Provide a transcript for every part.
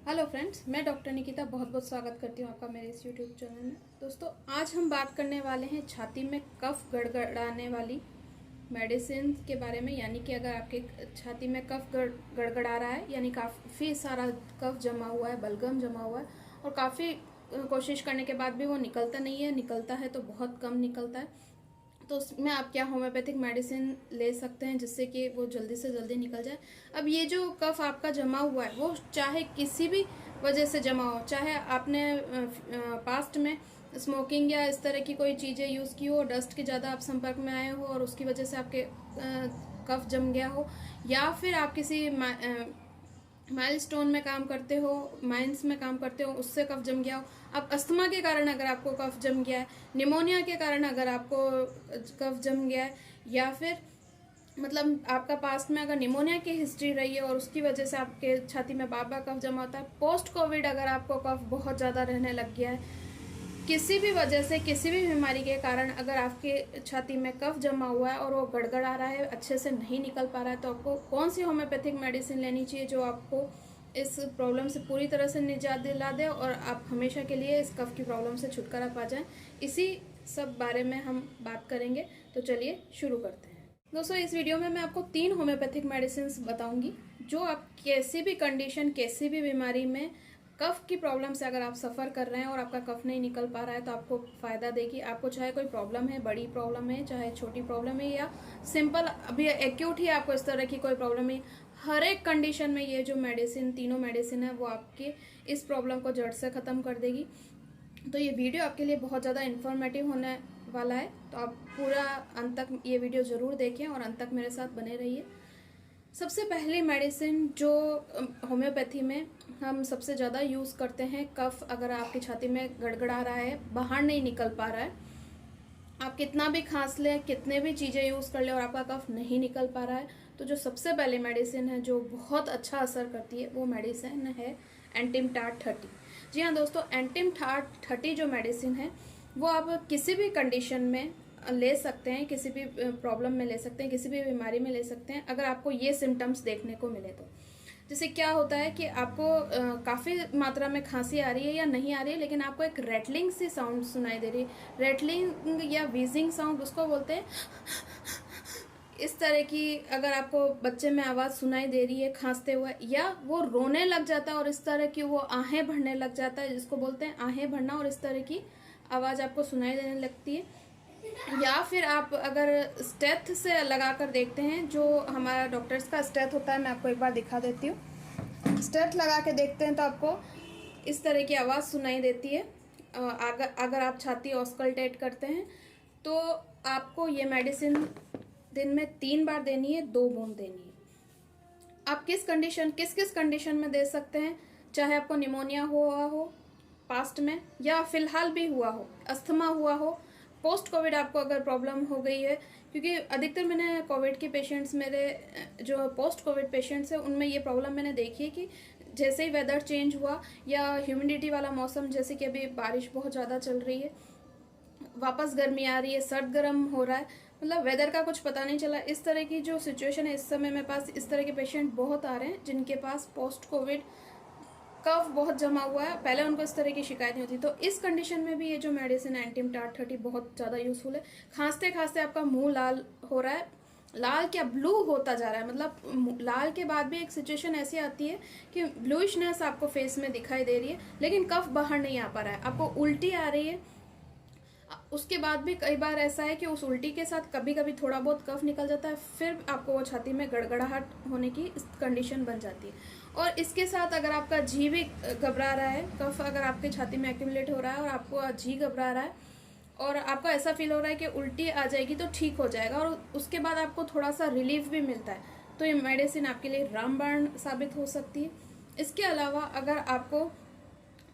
Hello friends, मैं doctor Nikita बहुत बहुत स्वागत करती हूँ आपका मेरे इस यूट्यूब चैनल में। दोस्तों, आज हम बात करने वाले हैं छाती में कफ गड़गड़ाने वाली मेडिसिन के बारे में। यानी कि अगर आपके छाती में कफ गड़गड़ा रहा है, यानी काफ़ी सारा कफ जमा हुआ है, बलगम जमा हुआ है और काफ़ी कोशिश करने के बाद भी वो निकलता नहीं है, निकलता है तो बहुत कम निकलता है, तो उसमें आप क्या होम्योपैथिक मेडिसिन ले सकते हैं जिससे कि वो जल्दी से जल्दी निकल जाए। अब ये जो कफ आपका जमा हुआ है वो चाहे किसी भी वजह से जमा हो, चाहे आपने पास्ट में स्मोकिंग या इस तरह की कोई चीज़ें यूज़ की हो, डस्ट के ज़्यादा आप संपर्क में आए हो और उसकी वजह से आपके कफ जम गया हो, या फिर आप किसी माइलस्टोन में काम करते हो, माइंस में काम करते हो, उससे कफ जम गया हो। अब अस्थमा के कारण अगर आपको कफ जम गया है, निमोनिया के कारण अगर आपको कफ जम गया है, या फिर मतलब आपका पास्ट में अगर निमोनिया की हिस्ट्री रही है और उसकी वजह से आपके छाती में बार बार कफ जमा होता है, पोस्ट कोविड अगर आपको कफ बहुत ज़्यादा रहने लग गया है, किसी भी वजह से किसी भी बीमारी के कारण अगर आपके छाती में कफ जमा हुआ है और वो गड़गड़ा रहा है, अच्छे से नहीं निकल पा रहा है, तो आपको कौन सी होम्योपैथिक मेडिसिन लेनी चाहिए जो आपको इस प्रॉब्लम से पूरी तरह से निजात दिला दे और आप हमेशा के लिए इस कफ की प्रॉब्लम से छुटकारा पा जाएं। इसी सब बारे में हम बात करेंगे, तो चलिए शुरू करते हैं। दोस्तों, इस वीडियो में मैं आपको 3 होम्योपैथिक मेडिसिन बताऊंगी जो आप कैसी भी कंडीशन, कैसी भी बीमारी में कफ की प्रॉब्लम से अगर आप सफ़र कर रहे हैं और आपका कफ नहीं निकल पा रहा है तो आपको फ़ायदा देगी। आपको चाहे कोई प्रॉब्लम है, बड़ी प्रॉब्लम है, चाहे छोटी प्रॉब्लम है, या सिंपल अभी एक्यूट ही आपको इस तरह की कोई प्रॉब्लम है, हर एक कंडीशन में ये जो मेडिसिन, तीनों मेडिसिन है, वो आपके इस प्रॉब्लम को जड़ से ख़त्म कर देगी। तो ये वीडियो आपके लिए बहुत ज़्यादा इन्फॉर्मेटिव होने वाला है, तो आप पूरा अंत तक ये वीडियो ज़रूर देखें और अंत तक मेरे साथ बने रहिए। सबसे पहली मेडिसिन जो होम्योपैथी में हम सबसे ज़्यादा यूज़ करते हैं, कफ अगर आपकी छाती में गड़गड़ा रहा है, बाहर नहीं निकल पा रहा है, आप कितना भी खांस लें, कितने भी चीज़ें यूज़ कर लें और आपका कफ नहीं निकल पा रहा है, तो जो सबसे पहले मेडिसिन है जो बहुत अच्छा असर करती है वो मेडिसिन है एंटिम टार्ट 30। जी हाँ दोस्तों, एंटिम टार्ट 30 जो मेडिसिन है वो आप किसी भी कंडीशन में ले सकते हैं, किसी भी प्रॉब्लम में ले सकते हैं, किसी भी बीमारी में ले सकते हैं अगर आपको ये सिम्टम्स देखने को मिले तो। जैसे क्या होता है कि आपको काफ़ी मात्रा में खांसी आ रही है या नहीं आ रही है, लेकिन आपको एक रेटलिंग सी साउंड सुनाई दे रही है, रेटलिंग या वीजिंग साउंड उसको बोलते हैं। इस तरह की अगर आपको बच्चे में आवाज़ सुनाई दे रही है खांसते हुए, या वो रोने लग जाता है और इस तरह की वो आहें भरने लग जाता है, जिसको बोलते हैं आहें भरना, और इस तरह की आवाज़ आपको सुनाई देने लगती है, या फिर आप अगर स्टेथ से लगा कर देखते हैं, जो हमारा डॉक्टर्स का स्टेथ होता है, मैं आपको एक बार दिखा देती हूँ। स्टेथ लगा के देखते हैं तो आपको इस तरह की आवाज़ सुनाई देती है। अगर आप छाती ऑस्कल्टेट करते हैं तो आपको ये मेडिसिन दिन में 3 बार देनी है, 2 बूंद देनी है। आप किस किस कंडीशन में दे सकते हैं, चाहे आपको निमोनिया हुआ हो पास्ट में, या फिलहाल भी हुआ हो, अस्थमा हुआ हो, पोस्ट कोविड आपको अगर प्रॉब्लम हो गई है, क्योंकि अधिकतर मैंने कोविड के पेशेंट्स, मेरे जो पोस्ट कोविड पेशेंट्स हैं उनमें ये प्रॉब्लम मैंने देखी है कि जैसे ही वेदर चेंज हुआ या ह्यूमिडिटी वाला मौसम, जैसे कि अभी बारिश बहुत ज़्यादा चल रही है, वापस गर्मी आ रही है, सर्द गर्म हो रहा है, मतलब वेदर का कुछ पता नहीं चला, इस तरह की जो सिचुएशन है इस समय मेरे पास इस तरह के पेशेंट बहुत आ रहे हैं जिनके पास पोस्ट कोविड कफ बहुत जमा हुआ है। पहले उनको इस तरह की शिकायत नहीं होती, तो इस कंडीशन में भी ये जो मेडिसिन एंटिम टार्ट 30 बहुत ज़्यादा यूजफुल है। खांसते खांसते आपका मुंह लाल हो रहा है, लाल क्या ब्लू होता जा रहा है, मतलब लाल के बाद भी एक सिचुएशन ऐसी आती है कि ब्लूइशनेस आपको फेस में दिखाई दे रही है, लेकिन कफ बाहर नहीं आ पा रहा है, आपको उल्टी आ रही है। उसके बाद भी कई बार ऐसा है कि उस उल्टी के साथ कभी कभी थोड़ा बहुत कफ निकल जाता है, फिर आपको वो छाती में गड़गड़ाहट होने की कंडीशन बन जाती है। और इसके साथ अगर आपका जी भी घबरा रहा है, कफ अगर आपके छाती में एक्यूमुलेट हो रहा है और आपको जी घबरा रहा है और आपको ऐसा फील हो रहा है कि उल्टी आ जाएगी तो ठीक हो जाएगा और उसके बाद आपको थोड़ा सा रिलीफ भी मिलता है, तो ये मेडिसिन आपके लिए रामबाण साबित हो सकती है। इसके अलावा अगर आपको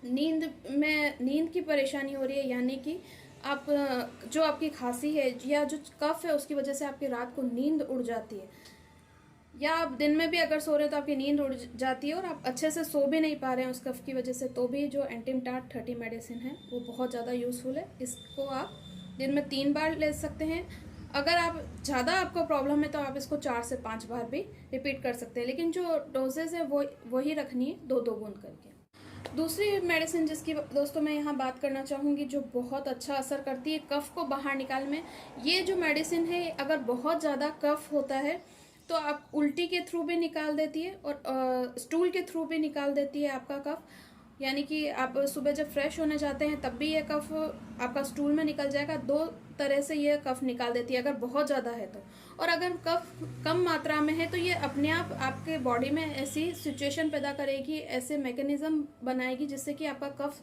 नींद की परेशानी हो रही है, यानी कि आप जो आपकी खांसी है या जो कफ है उसकी वजह से आपकी रात को नींद उड़ जाती है, या आप दिन में भी अगर सो रहे हो तो आपकी नींद उड़ जाती है और आप अच्छे से सो भी नहीं पा रहे हैं उस कफ की वजह से, तो भी जो एंटिम टार्ट 30 मेडिसिन है वो बहुत ज़्यादा यूज़फुल है। इसको आप दिन में 3 बार ले सकते हैं। अगर आप ज़्यादा आपको प्रॉब्लम है तो आप इसको 4 से 5 बार भी रिपीट कर सकते हैं, लेकिन जो डोजेज है वो वही रखनी है, 2-2 बूंद करके। दूसरी मेडिसिन जिसकी दोस्तों मैं यहाँ बात करना चाहूँगी, जो बहुत अच्छा असर करती है कफ को बाहर निकाल में, ये जो मेडिसिन है अगर बहुत ज़्यादा कफ होता है तो आप उल्टी के थ्रू भी निकाल देती है और स्टूल के थ्रू भी निकाल देती है आपका कफ। यानी कि आप सुबह जब फ्रेश होने जाते हैं तब भी ये कफ आपका स्टूल में निकल जाएगा। 2 तरह से ये कफ निकाल देती है अगर बहुत ज़्यादा है तो। और अगर कफ कम मात्रा में है तो ये अपने आप आपके बॉडी में ऐसी सिचुएशन पैदा करेगी, ऐसे मैकेनिज्म बनाएगी जिससे कि आपका कफ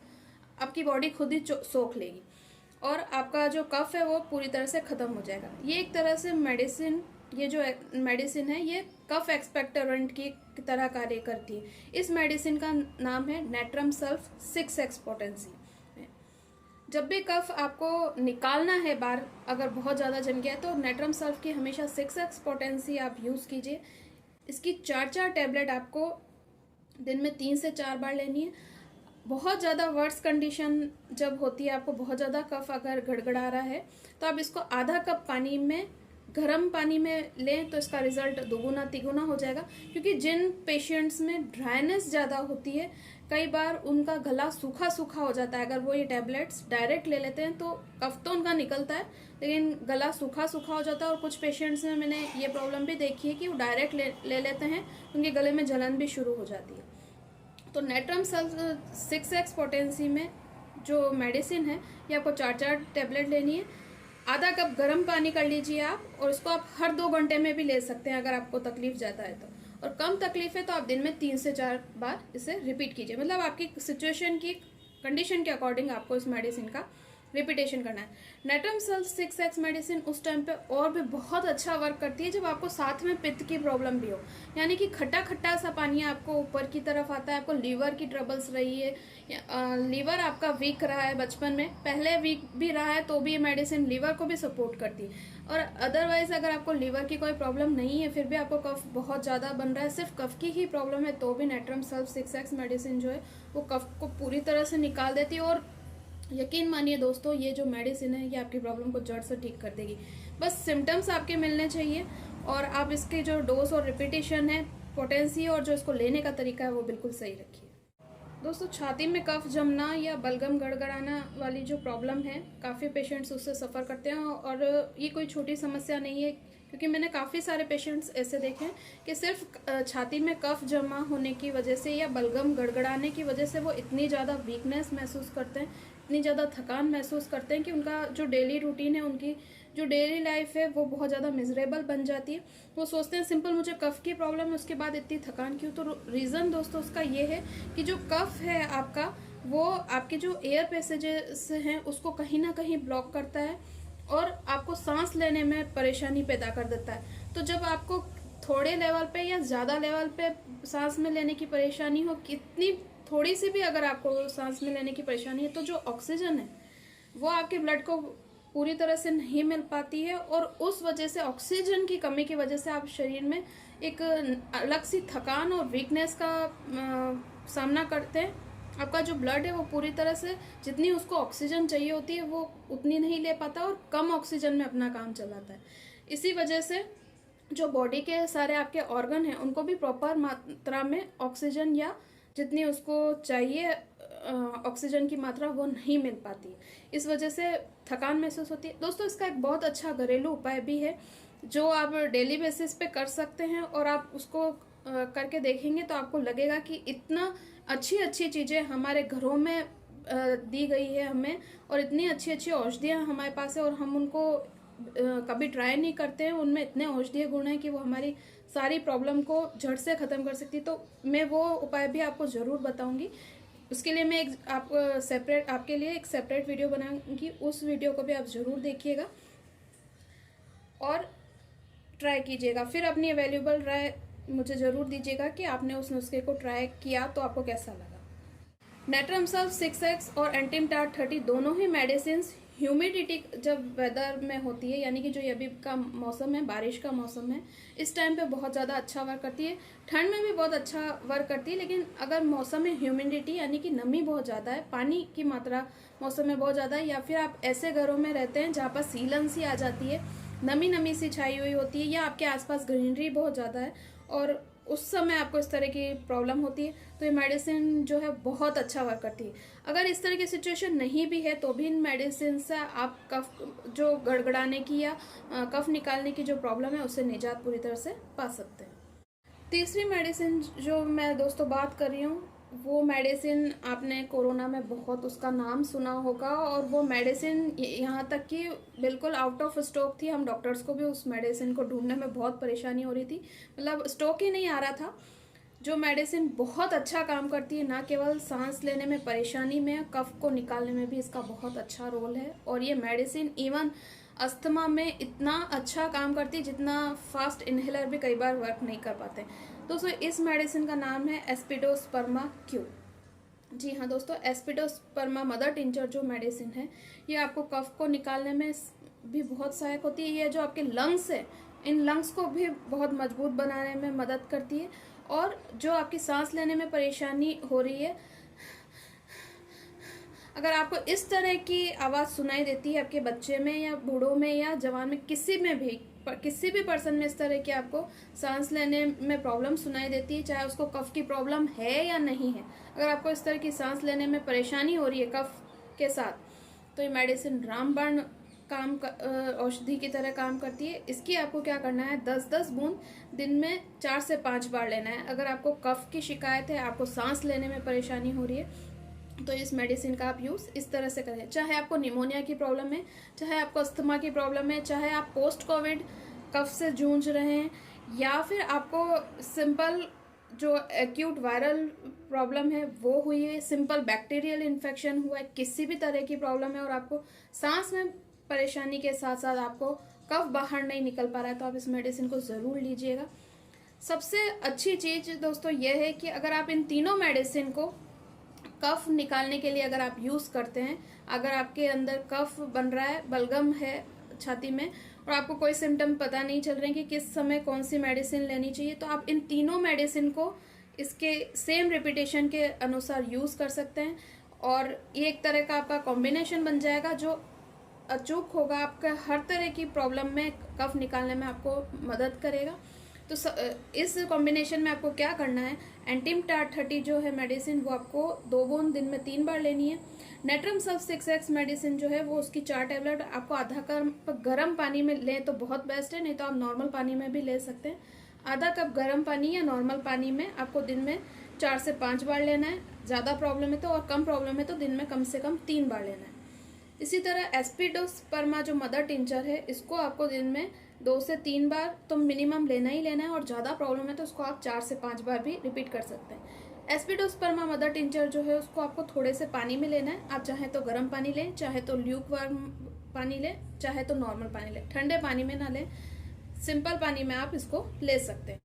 आपकी बॉडी खुद ही सोख लेगी और आपका जो कफ है वो पूरी तरह से ख़त्म हो जाएगा। ये एक तरह से मेडिसिन, ये जो मेडिसिन है ये कफ एक्सपेक्टोरेंट की तरह कार्य करती है। इस मेडिसिन का नाम है नेट्रम सल्फ 6x पोटेंसी। जब भी कफ आपको निकालना है बाहर, अगर बहुत ज़्यादा जम गया है तो नेट्रम सल्फ की हमेशा 6x पोटेंसी आप यूज़ कीजिए। इसकी 4-4 टैबलेट आपको दिन में 3 से 4 बार लेनी है। बहुत ज़्यादा वर्स्ट कंडीशन जब होती है, आपको बहुत ज़्यादा कफ अगर गड़गड़ा रहा है तो आप इसको आधा कप पानी में, गर्म पानी में लें तो इसका रिजल्ट दोगुना तिगुना हो जाएगा। क्योंकि जिन पेशेंट्स में ड्राइनेस ज़्यादा होती है, कई बार उनका गला सूखा सूखा हो जाता है, अगर वो ये टैबलेट्स डायरेक्ट ले लेते हैं तो कफ तो उनका निकलता है लेकिन गला सूखा सूखा हो जाता है। और कुछ पेशेंट्स में मैंने ये प्रॉब्लम भी देखी है कि वो डायरेक्ट ले लेते हैं, उनके गले में जलन भी शुरू हो जाती है। तो नेट्रम सल्फ 6x पोटेंसी में जो मेडिसिन है ये आपको 4-4 टैबलेट लेनी है। आधा कप गर्म पानी कर लीजिए आप, और इसको आप हर 2 घंटे में भी ले सकते हैं अगर आपको तकलीफ ज़्यादा है तो। और कम तकलीफ है तो आप दिन में 3 से 4 बार इसे रिपीट कीजिए। मतलब आपकी सिचुएशन की कंडीशन के अकॉर्डिंग आपको इस मेडिसिन का रिपीटेशन करना है। नेट्रम सल्फ 6x मेडिसिन उस टाइम पे और भी बहुत अच्छा वर्क करती है जब आपको साथ में पित्त की प्रॉब्लम भी हो, यानी कि खट्टा खट्टा सा पानी आपको ऊपर की तरफ आता है, आपको लीवर की ट्रबल्स रही है, लीवर आपका वीक रहा है, बचपन में पहले वीक भी रहा है तो भी ये मेडिसिन लीवर को भी सपोर्ट करती है। और अदरवाइज अगर आपको लीवर की कोई प्रॉब्लम नहीं है फिर भी आपको कफ बहुत ज़्यादा बन रहा है, सिर्फ कफ की ही प्रॉब्लम है, तो भी नेट्रम सल्फ 6x मेडिसिन जो है वो कफ को पूरी तरह से निकाल देती है। और यकीन मानिए दोस्तों, ये जो मेडिसिन है ये आपकी प्रॉब्लम को जड़ से ठीक कर देगी। बस सिम्टम्स आपके मिलने चाहिए और आप इसके जो डोज और रिपीटेशन है, पोटेंसी और जो इसको लेने का तरीका है वो बिल्कुल सही रखिए। दोस्तों, छाती में कफ जमना या बलगम गड़गड़ाना वाली जो प्रॉब्लम है, काफ़ी पेशेंट्स उससे सफ़र करते हैं और ये कोई छोटी समस्या नहीं है, क्योंकि मैंने काफ़ी सारे पेशेंट्स ऐसे देखे हैं कि सिर्फ छाती में कफ जमा होने की वजह से या बलगम गड़गड़ाने की वजह से वो इतनी ज़्यादा वीकनेस महसूस करते हैं, इतनी ज़्यादा थकान महसूस करते हैं कि उनका जो डेली रूटीन है, उनकी जो डेली लाइफ है वो बहुत ज़्यादा मिजरेबल बन जाती है। वो सोचते हैं सिंपल मुझे कफ की प्रॉब्लम है, उसके बाद इतनी थकान क्यों? तो रीज़न दोस्तों उसका ये है कि जो कफ है आपका, वो आपके जो एयर पैसेजेस हैं उसको कहीं ना कहीं ब्लॉक करता है और आपको सांस लेने में परेशानी पैदा कर देता है। तो जब आपको थोड़े लेवल पे या ज़्यादा लेवल पे सांस में लेने की परेशानी हो, कितनी थोड़ी सी भी अगर आपको सांस में लेने की परेशानी है, तो जो ऑक्सीजन है वो आपके ब्लड को पूरी तरह से नहीं मिल पाती है और उस वजह से, ऑक्सीजन की कमी की वजह से आप शरीर में एक अलग सी थकान और वीकनेस का सामना करते हैं। आपका जो ब्लड है वो पूरी तरह से जितनी उसको ऑक्सीजन चाहिए होती है वो उतनी नहीं ले पाता और कम ऑक्सीजन में अपना काम चलाता है। इसी वजह से जो बॉडी के सारे आपके ऑर्गन हैं उनको भी प्रॉपर मात्रा में ऑक्सीजन या जितनी उसको चाहिए ऑक्सीजन की मात्रा वो नहीं मिल पाती। इस वजह से थकान महसूस होती है। दोस्तों, इसका एक बहुत अच्छा घरेलू उपाय भी है जो आप डेली बेसिस पे कर सकते हैं और आप उसको करके देखेंगे तो आपको लगेगा कि इतना अच्छी अच्छी चीज़ें हमारे घरों में दी गई है हमें, और इतनी अच्छी अच्छी औषधियाँ हमारे पास है और हम उनको कभी ट्राई नहीं करते हैं। उनमें इतने औषधीय गुण हैं कि वो हमारी सारी प्रॉब्लम को जड़ से ख़त्म कर सकती है। तो मैं वो उपाय भी आपको ज़रूर बताऊंगी। उसके लिए मैं आपके लिए एक सेपरेट वीडियो बनाऊंगी, उस वीडियो को भी आप ज़रूर देखिएगा और ट्राई कीजिएगा। फिर अपनी अवेलेबल राय मुझे ज़रूर दीजिएगा कि आपने उस नुस्खे को ट्राई किया तो आपको कैसा लगा। नेट्रम सल्फ 6x और एंटीमटार 30 दोनों ही मेडिसिन ह्यूमिडिटी जब वेदर में होती है, यानी कि जो अभी का मौसम है, बारिश का मौसम है, इस टाइम पे बहुत ज़्यादा अच्छा वर्क करती है। ठंड में भी बहुत अच्छा वर्क करती है, लेकिन अगर मौसम में ह्यूमिडिटी यानी कि नमी बहुत ज़्यादा है, पानी की मात्रा मौसम में बहुत ज़्यादा है, या फिर आप ऐसे घरों में रहते हैं जहाँ पर सीलन सी आ जाती है नमी नमी सी छाई हुई होती है या आपके आसपास ग्रीनरी बहुत ज़्यादा है और उस समय आपको इस तरह की प्रॉब्लम होती है, तो ये मेडिसिन जो है बहुत अच्छा वर्क करती है। अगर इस तरह की सिचुएशन नहीं भी है तो भी इन मेडिसिन से आप कफ जो गड़गड़ाने की या कफ निकालने की जो प्रॉब्लम है उससे निजात पूरी तरह से पा सकते हैं। तीसरी मेडिसिन जो मैं दोस्तों बात कर रही हूँ, वो मेडिसिन आपने कोरोना में बहुत उसका नाम सुना होगा और वो मेडिसिन यहाँ तक कि बिल्कुल आउट ऑफ स्टॉक थी। हम डॉक्टर्स को भी उस मेडिसिन को ढूंढने में बहुत परेशानी हो रही थी, मतलब स्टॉक ही नहीं आ रहा था। जो मेडिसिन बहुत अच्छा काम करती है, ना केवल सांस लेने में परेशानी में, कफ को निकालने में भी इसका बहुत अच्छा रोल है। और ये मेडिसिन इवन अस्थमा में इतना अच्छा काम करती है जितना फास्ट इनहेलर भी कई बार वर्क नहीं कर पाते। दोस्तों इस मेडिसिन का नाम है एस्पिडोस्पर्मा क्यू। जी हाँ दोस्तों, एस्पिडोस्पर्मा मदर टिंचर जो मेडिसिन है ये आपको कफ को निकालने में भी बहुत सहायक होती है। ये जो आपके लंग्स है, इन लंग्स को भी बहुत मजबूत बनाने में मदद करती है। और जो आपकी सांस लेने में परेशानी हो रही है, अगर आपको इस तरह की आवाज़ सुनाई देती है आपके बच्चे में या बूढ़ों में या जवान में, किसी भी पर्सन में इस तरह की आपको सांस लेने में प्रॉब्लम सुनाई देती है, चाहे उसको कफ की प्रॉब्लम है या नहीं है, अगर आपको इस तरह की सांस लेने में परेशानी हो रही है कफ के साथ, तो ये मेडिसिन रामबाण औषधि की तरह काम करती है। इसकी आपको क्या करना है, 10-10 बूंद दिन में 4 से 5 बार लेना है। अगर आपको कफ की शिकायत है, आपको सांस लेने में परेशानी हो रही है, तो इस मेडिसिन का आप यूज़ इस तरह से करें। चाहे आपको निमोनिया की प्रॉब्लम है, चाहे आपको अस्थमा की प्रॉब्लम है, चाहे आप पोस्ट कोविड कफ से जूझ रहे हैं, या फिर आपको सिंपल जो एक्यूट वायरल प्रॉब्लम है वो हुई है, सिंपल बैक्टीरियल इन्फेक्शन हुआ है, किसी भी तरह की प्रॉब्लम है और आपको सांस में परेशानी के साथ साथ आपको कफ बाहर नहीं निकल पा रहा है, तो आप इस मेडिसिन को ज़रूर लीजिएगा। सबसे अच्छी चीज़ दोस्तों यह है कि अगर आप इन तीनों मेडिसिन को कफ निकालने के लिए अगर आप यूज़ करते हैं, अगर आपके अंदर कफ बन रहा है, बलगम है छाती में और आपको कोई सिम्टम पता नहीं चल रहे कि किस समय कौन सी मेडिसिन लेनी चाहिए, तो आप इन तीनों मेडिसिन को इसके सेम रिपीटेशन के अनुसार यूज़ कर सकते हैं और ये एक तरह का आपका कॉम्बिनेशन बन जाएगा जो अचूक होगा, आपका हर तरह की प्रॉब्लम में कफ निकालने में आपको मदद करेगा। तो इस कॉम्बिनेशन में आपको क्या करना है, एंटीम टार 30 जो है मेडिसिन वो आपको 2 बूंद दिन में 3 बार लेनी है। नेट्रम सब 6X मेडिसिन जो है वो उसकी 4 टैबलेट आपको आधा कप गर्म पानी में लें तो बहुत बेस्ट है, नहीं तो आप नॉर्मल पानी में भी ले सकते हैं। आधा कप गर्म पानी या नॉर्मल पानी में आपको दिन में 4 से 5 बार लेना है। ज़्यादा प्रॉब्लम है तो, और कम प्रॉब्लम है तो दिन में कम से कम 3 बार लेना है। इसी तरह एस्पिडोस्पर्मा जो मदर टिंचर है, इसको आपको दिन में 2 से 3 बार तो मिनिमम लेना ही लेना है और ज़्यादा प्रॉब्लम है तो उसको आप 4 से 5 बार भी रिपीट कर सकते हैं। एस्पिडोस्पर्मा मदर टिंचर जो है उसको आपको थोड़े से पानी में लेना है। आप चाहे तो गर्म पानी लें, चाहे तो ल्यूक वार्म पानी लें, चाहे तो नॉर्मल पानी लें, ठंडे पानी में ना लें, सिंपल पानी में आप इसको ले सकते हैं।